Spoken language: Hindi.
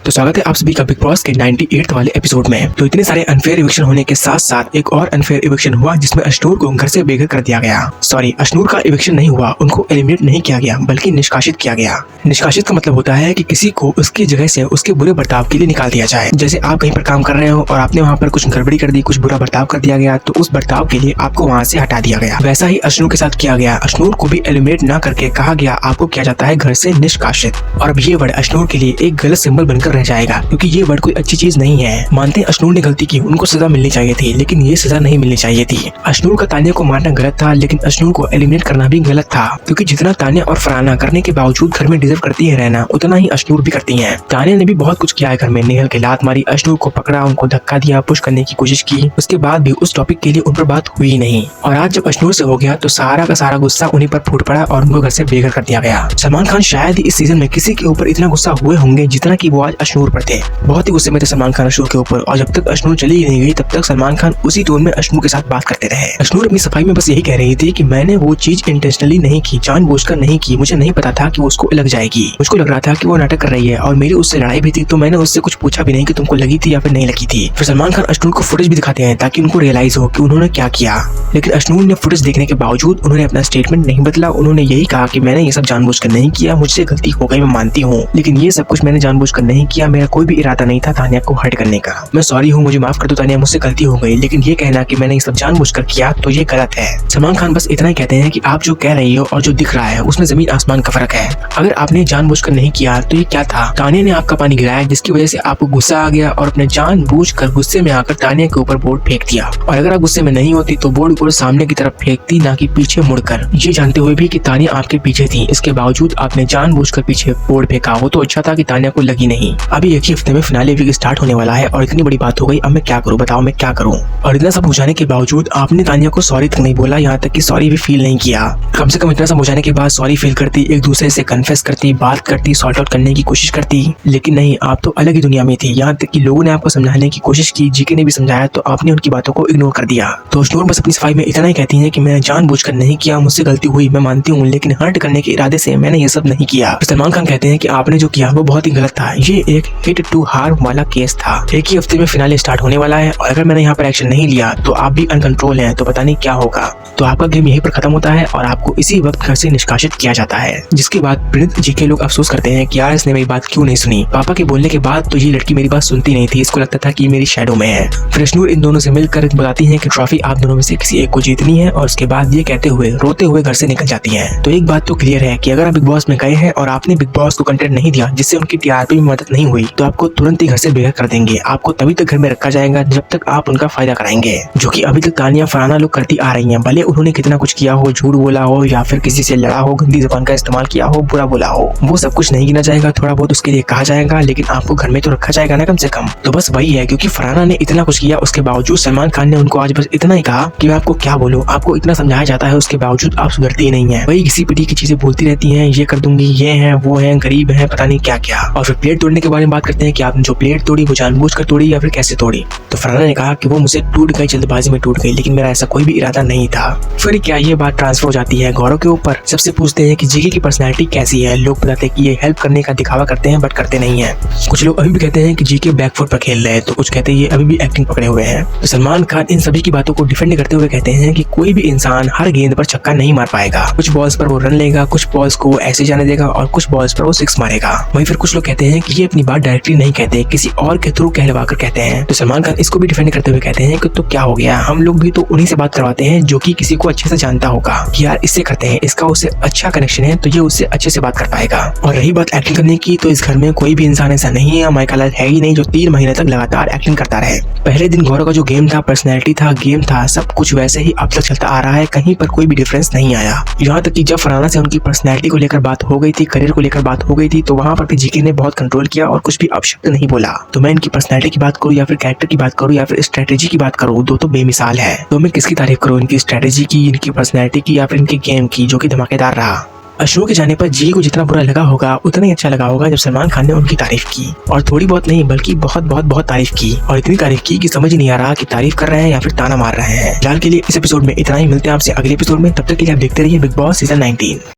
तो स्वागत है आप सभी का बिग बॉस के 98th वाले एपिसोड में। तो इतने सारे अनफेयर इविक्शन होने के साथ साथ एक और अनफेयर इविक्शन हुआ जिसमें अशनूर को घर से बेघर कर दिया गया। सॉरी, अशनूर का इविक्शन नहीं हुआ, उनको एलिमिनेट नहीं किया गया बल्कि निष्कासित किया गया। निष्कासित का मतलब होता है कि किसी को उसकी जगह से उसके बुरे बर्ताव के लिए निकाल दिया जाए। जैसे आप कहीं पर काम कर रहे हो और आपने वहाँ पर कुछ गड़बड़ी कर दी, कुछ बुरा बर्ताव कर दिया गया, तो उस बर्ताव के लिए आपको वहाँ से हटा दिया गया। वैसा ही अशनूर के साथ किया गया। अशनूर को भी एलिमिनेट न करके कहा गया आपको किया जाता है घर से निष्कासित। और अब ये वर्ड अशनूर के लिए एक गलत सिंबल बनकर रह जाएगा क्योंकि ये वर्ड कोई अच्छी चीज नहीं है। मानते हैं अशनूर ने गलती की, उनको सजा मिलनी चाहिए थी, लेकिन ये सजा नहीं मिलनी चाहिए थी। अशनूर का तानिया को मारना गलत था, लेकिन अशनूर को एलिमिनेट करना भी गलत था क्योंकि जितना तानिया और फरहाना करने के बावजूद घर में डिजर्व करती है रहना, उतना ही अशनूर भी करती है। तानिया ने भी बहुत कुछ किया है घर में, निहल के लात मारी, अशनूर को पकड़ा, उनको धक्का दिया, पुश करने की कोशिश की, उसके बाद भी उस टॉपिक के लिए उन पर बात हुई नहीं। और आज जब अशनूर से हो गया तो सारा का सारा गुस्सा उन्हीं पर फूट पड़ा और उनको घर से बेघर कर दिया गया। सलमान खान शायद ही इस सीजन में किसी के ऊपर इतना गुस्सा हुए होंगे जितना कि वो आज अशनूर पर थे। बहुत ही गुस्से में थे सलमान खान अशनूर के ऊपर, और जब तक अशनूर चली ही नहीं गई तब तक सलमान खान उसी टोन में अशनूर के साथ बात करते रहे। अशनूर अपनी सफाई में बस यही कह रही थी कि मैंने वो चीज इंटेंशनली नहीं की, जानबूझकर नहीं की, मुझे नहीं पता था कि वो उसको लग जाएगी, मुझको लग रहा था कि वो नाटक कर रही है और मेरी उससे लड़ाई भी थी, तो मैंने उससे कुछ पूछा भी नहीं कि तुमको लगी थी या फिर नहीं लगी थी। फिर सलमान खान अशनूर को फुटेज भी दिखाते हैं ताकि उनको रियलाइज हो कि उन्होंने क्या किया, लेकिन अशनूर ने फुटेज देखने के बावजूद उन्होंने अपना स्टेटमेंट नहीं बदला। उन्होंने यही कहा कि मैंने ये सब जानबूझकर नहीं किया, मुझसे गलती हो गई, मैं मानती हूँ, लेकिन ये सब कुछ मैंने जानबूझकर नहीं किया, मेरा कोई भी इरादा नहीं था तानिया को हर्ट करने का। मैं सॉरी हूँ, मुझे माफ कर दो तानिया, मुझसे गलती हो गई, लेकिन ये कहना कि मैंने ये सब जानबूझकर किया तो ये गलत है। सलमान खान बस इतना ही कहते हैं कि आप जो कह रही हो और जो दिख रहा है उसमें जमीन आसमान का फर्क है। अगर आपने जानबूझकर नहीं किया तो ये क्या था? तानिया ने आपका पानी गिराया जिसकी वजह से आपको गुस्सा आ गया और अपने जानबूझकर गुस्से में आकर तानिया के ऊपर बोर्ड फेंक दिया। और अगर आप गुस्से में नहीं होती तो बोर्ड को सामने की तरफ फेंकती, ना कि पीछे मुड़कर। ये जानते हुए भी कि तानिया आपके पीछे थी, इसके बावजूद आपने जानबूझकर पीछे बोर्ड फेंका। वो तो अच्छा था कि तानिया को लगी नहीं। अभी एक ही हफ्ते में फिनाले वीक स्टार्ट होने वाला है और इतनी बड़ी बात हो गई, अब मैं क्या करूं, बताओ मैं क्या करूं? और इतना सब हो जाने के बावजूद आपने तानिया को सॉरी तक नहीं बोला, यहाँ तक कि सॉरी भी फील नहीं किया। कम से कम इतना सब हो जाने के बाद सॉरी फील करती, एक दूसरे से कन्फेस करती, बात करती, सॉर्ट आउट करने की कोशिश करती, लेकिन नहीं, आप तो अलग ही दुनिया में थी। यहाँ तक कि लोगों ने आपको समझाने की कोशिश की, जीके ने भी समझाया, तो आपने उनकी बातों को इग्नोर कर दिया। तो अशनूर बस अपनी सफाई में इतना ही कहती है कि मैंने जानबूझकर नहीं किया, मुझसे गलती हुई, मैं मानती हूँ, लेकिन हर्ट करने के इरादे से मैंने ये सब नहीं किया। सलमान खान कहते हैं कि आपने जो किया वो बहुत ही गलत था, ये एक हिट टू हार्म वाला केस था। एक ही हफ्ते में फिनाले स्टार्ट होने वाला है और अगर मैंने यहाँ पर एक्शन नहीं लिया तो आप भी अनकंट्रोल हैं, तो पता नहीं क्या होगा। तो आपका गेम यहीं पर खत्म होता है और आपको इसी वक्त घर से निष्कासित किया जाता है। जिसके बाद प्रणीत जी के लोग अफसोस करते हैं कि यार इसने मेरी बात क्यों नहीं सुनी। पापा के बोलने के बाद तो ये लड़की मेरी बात सुनती नहीं थी, इसको लगता था कि मेरी शैडो में है। फिर अशनूर इन दोनों से मिलकर बताती है कि ट्रॉफी आप दोनों में से किसी एक को जीतनी है, और उसके बाद ये कहते हुए रोते हुए घर से निकल जाती है। तो एक बात तो क्लियर है कि अगर आप बिग बॉस में गए हैं और आपने बिग बॉस को कंटेंट नहीं दिया जिससे उनकी टीआरपी में मदद नहीं हुई, तो आपको तुरंत ही घर से बेघर कर देंगे। आपको तभी तक घर में रखा जाएगा जब तक आप उनका फायदा कराएंगे, जो कि अभी तक तानिया फरहाना लोग करती आ रही हैं। भले उन्होंने कितना कुछ किया हो, झूठ बोला हो या फिर किसी से लड़ा हो, गंदी जुबान का इस्तेमाल किया हो, बुरा बोला हो, वो सब कुछ नहीं गिना जाएगा, थोड़ा बहुत उसके लिए कहा जाएगा, लेकिन आपको घर में तो रखा जाएगा ना कम से कम। तो बस वही है, क्योंकि फरहाना ने इतना कुछ किया, उसके बावजूद सलमान खान ने उनको आज बस इतना ही कहा कि मैं आपको क्या बोलूं, आपको इतना समझाया जाता है, उसके बावजूद आप सुधरती ही नहीं है। वही किसी पीढ़ी की चीजें बोलती रहती हैं, ये कर दूंगी, ये है, वो है, गरीब है, पता नहीं क्या क्या। और फिर प्लेट तोड़ने के बारे में बात करते हैं कि आपने जो प्लेट तोड़ी वो जानबूझकर तोड़ी या फिर कैसे तोड़ी। तो फरहाना ने कहा कि वो मुझसे टूट गई, जल्दबाजी में टूट गई, लेकिन मेरा ऐसा कोई भी इरादा नहीं था। फिर क्या ये बात ट्रांसफर हो जाती है गौरव के ऊपर। सबसे पूछते हैं कि जीके की पर्सनैलिटी कैसी है। लोग बताते हैं कि ये हेल्प करने का दिखावा करते हैं बट करते नहीं है। कुछ लोग अभी भी कहते हैं कि जीके बैकफुट पर खेल रहे हैं, तो कुछ कहते हैं ये अभी भी एक्टिंग पकड़े हुए हैं। तो सलमान खान इन सभी की बातों को डिफेंड करते हुए कहते हैं कि कोई भी इंसान हर गेंद पर छक्का नहीं मार पाएगा। कुछ बॉल्स पर वो रन लेगा, कुछ बॉल्स को ऐसे जाने देगा और कुछ बॉल्स पर वो सिक्स मारेगा। वहीं फिर कुछ लोग कहते हैं कि ये अपनी बात डायरेक्टली नहीं कहते, किसी और के थ्रू कहलवा कर कहते हैं। तो सलमान खान इसको भी डिफेंड करते हुए कहते हैं कि तो क्या हो गया, हम लोग भी तो उन्हीं से बात करवाते हैं जो कि किसी को अच्छे से जानता होगा कि यार इससे करते हैं, इसका उससे अच्छा कनेक्शन है, तो ये उससे अच्छे से बात कर पाएगा। और रही बात एक्टिंग करने की, तो इस घर में कोई भी इंसान ऐसा नहीं है, माइकल है ही नहीं, जो 3 महीने तक लगातार एक्टिंग करता रहे। पहले दिन गौरव का जो गेम था, पर्सनैलिटी था, गेम था, सब कुछ वैसे ही अब तक चलता आ रहा है, कहीं पर कोई भी डिफरेंस नहीं आया। यहाँ तक कि जब फरहाना से उनकी पर्सनैलिटी को लेकर बात हो गई थी, करियर को लेकर बात हो गई थी, तो वहाँ पर भी जीके ने बहुत कंट्रोल किया और कुछ भी अपशब्द नहीं बोला। तो मैं इनकी पर्सनैलिटी की बात करूँ या फिर कैरेक्टर की बात करूँ या फिर स्ट्रेटेजी की बात करूँ, दो तो बेमिसाल है। तो मैं किसकी तारीफ करूँ, इनकी स्ट्रेटेजी की, इनकी पर्सनैलिटी की या फिर इनके गेम की, जो कि धमाकेदार रहा। अशनूर के जाने पर जी को जितना बुरा लगा होगा उतना ही अच्छा लगा होगा जब सलमान खान ने उनकी तारीफ की, और थोड़ी बहुत नहीं बल्कि बहुत बहुत बहुत तारीफ की, और इतनी तारीफ की कि समझ ही नहीं आ रहा कि तारीफ कर रहे हैं या फिर ताना मार रहे हैं। फिलहाल के लिए इस एपिसोड में इतना ही, मिलते हैं आपसे अगले एपिसोड में, तब तक के लिए आप देखते रहिए बिग बॉस सीजन 19।